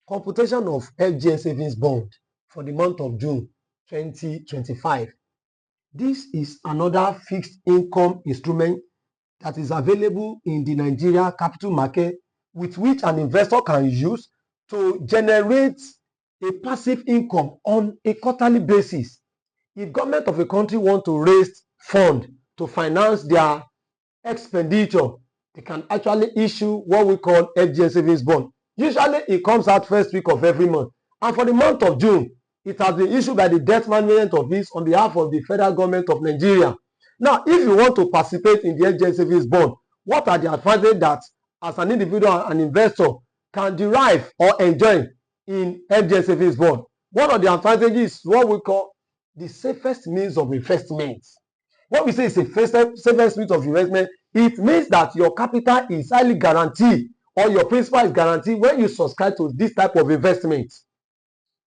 Computation of Fgnsavings bond for the month of June 2025. This is another fixed income instrument that is available in the Nigeria capital market, with which an investor can use to generate a passive income on a quarterly basis. If government of a country want to raise fund to finance their expenditure, they can actually issue what we call Fgnsavings bond. Usually it comes out first week of every month, and for the month of June it has been issued by the Debt Management Office on behalf of the federal government of Nigeria. Now, if you want to participate in the Fgnsavings bond, what are the advantages that as an individual and investor can derive or enjoy in Fgnsavings bond? One of the advantages is what we call the safest means of investment. When we say it's a safest means of investment, it means that your capital is highly guaranteed, or your principal is guaranteed when you subscribe to this type of investment.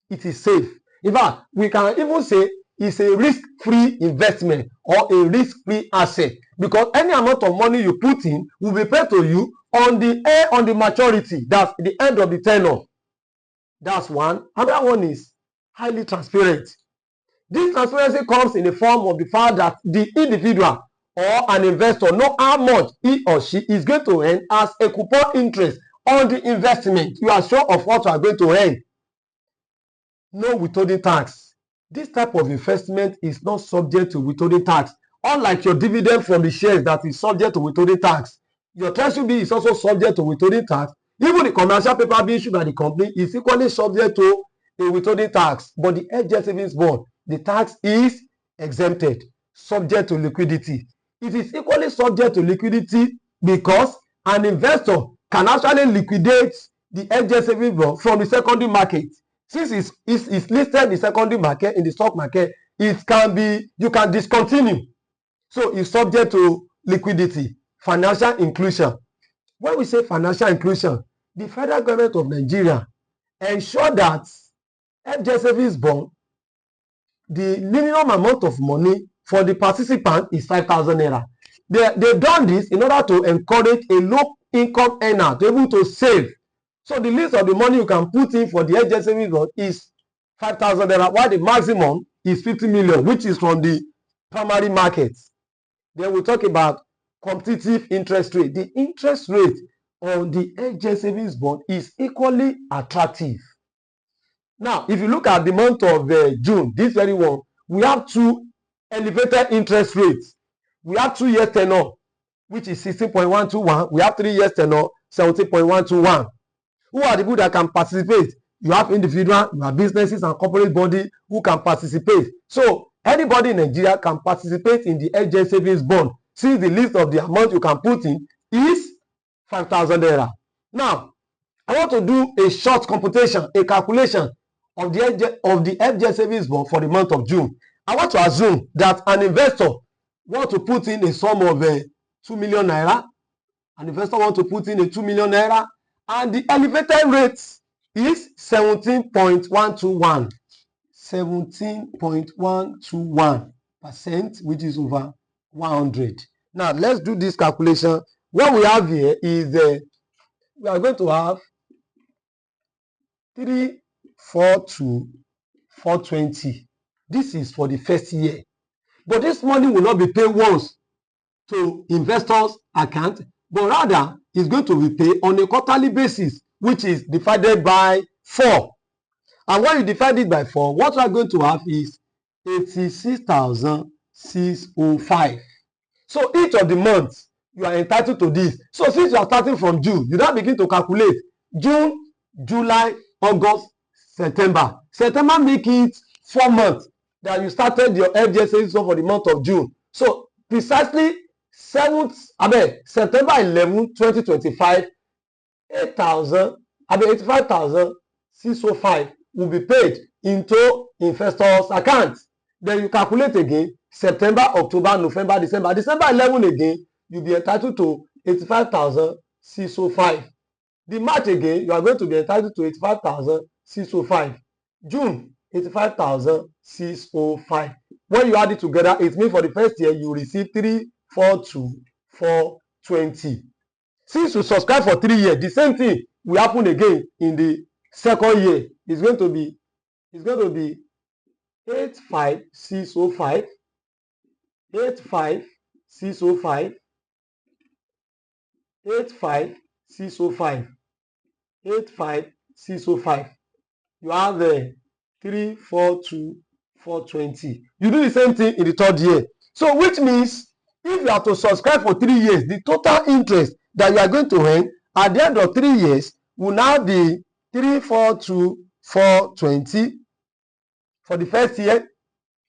It is safe. In fact, we can even say it's a risk-free investment or a risk-free asset, because any amount of money you put in will be paid to you on the maturity. That's the end of the tenure. That's one. Another one is highly transparent. This transparency comes in the form of the fact that the individual or an investor know how much he or she is going to earn as a coupon interest on the investment. You are sure of what you are going to earn. No withholding tax. This type of investment is not subject to withholding tax. Unlike your dividend from the shares that is subject to withholding tax, your treasury bill is also subject to withholding tax. Even the commercial paper being issued by the company is equally subject to a withholding tax. But the Fgnsavings bond, the tax is exempted, subject to liquidity. It is equally subject to liquidity because an investor can actually liquidate the Fgnsavings bond from the secondary market. Since it's listed in the secondary market, in the stock market, it can be, you can discontinue. So it's subject to liquidity. Financial inclusion. When we say financial inclusion, the federal government of Nigeria ensure that Fgnsavings bond, the minimum amount of money for the participant is 5,000 naira. They've done this in order to encourage a low income earner to be able to save. So the least of the money you can put in for the Fgnsavings bond is 5,000 naira, while the maximum is 50 million, which is from the primary market. Then we talk about competitive interest rate. The interest rate on the Fgnsavings bond is equally attractive. Now, if you look at the month of June, this very one, we have two elevated interest rates. We have 2 years tenure, which is 16.121. We have 3 years tenure, 17.121. Who are the people that can participate? You have individual, you have businesses and corporate body who can participate. So anybody in Nigeria can participate in the Fgnsavings bond, since the list of the amount you can put in is 5,000 naira. Now, I want to do a short computation, a calculation of the Fgnsavings bond for the month of June. I want to assume that an investor want to put in a sum of 2 million naira. An investor want to put in a 2 million naira, and the elevated rate is 17.121. 17.121%, which is over 100. Now, let's do this calculation. What we have here is we are going to have 342,420. This is for the first year. But this money will not be paid once to investors' account, but rather is going to be paid on a quarterly basis, which is divided by 4. And when you divide it by 4, what we are going to have is 86,605. So each of the months, you are entitled to this. So since you are starting from June, you now begin to calculate June, July, August, September. September make it 4 months that you started your Fgnsavings for the month of June. So precisely September 11, 2025, 85,605 will be paid into investors' accounts. Then you calculate again September, October, November, December. December 11 again, you'll be entitled to 85,605. The March again, you are going to be entitled to 85,605. June, 85,605. When you add it together, it means for the first year you receive 342,420. Since you subscribe for 3 years, the same thing will happen again in the second year is going to be 85605, 85605, 85605, 85605. You have the 342420. You do the same thing in the third year. So which means if you have to subscribe for 3 years, the total interest that you are going to earn at the end of 3 years will now be 342420 for the first year.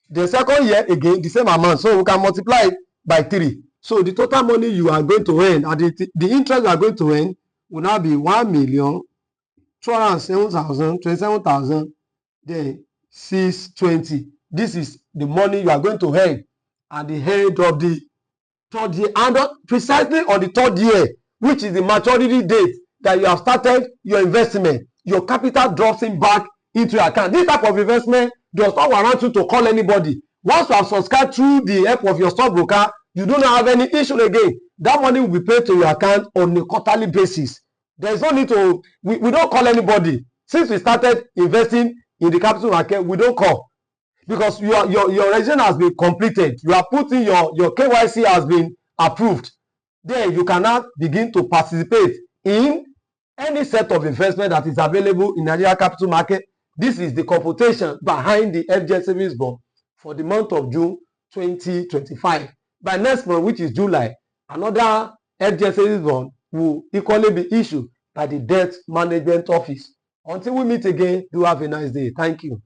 The second year again the same amount, so we can multiply it by 3. So the total money you are going to earn and the interest you are going to earn will now be 1,207,027,000 then 620. This is the money you are going to earn at the end of the third year, and precisely on the third year, which is the maturity date that you have started your investment, your capital drops in back into your account. This type of investment does not warrant you to call anybody. Once you have subscribed through the help of your stockbroker, you do not have any issue again. That money will be paid to your account on a quarterly basis. There is no need to, we don't call anybody. Since we started investing in the capital market, we don't call, because your registration has been completed. You are putting your KYC has been approved. Then you cannot begin to participate in any set of investment that is available in Nigeria capital market. This is the computation behind the Fgnsavings bond for the month of June 2025. By next month, which is July, another Fgnsavings bond will equally be issued by the Debt Management Office. Until we meet again, do have a nice day. Thank you.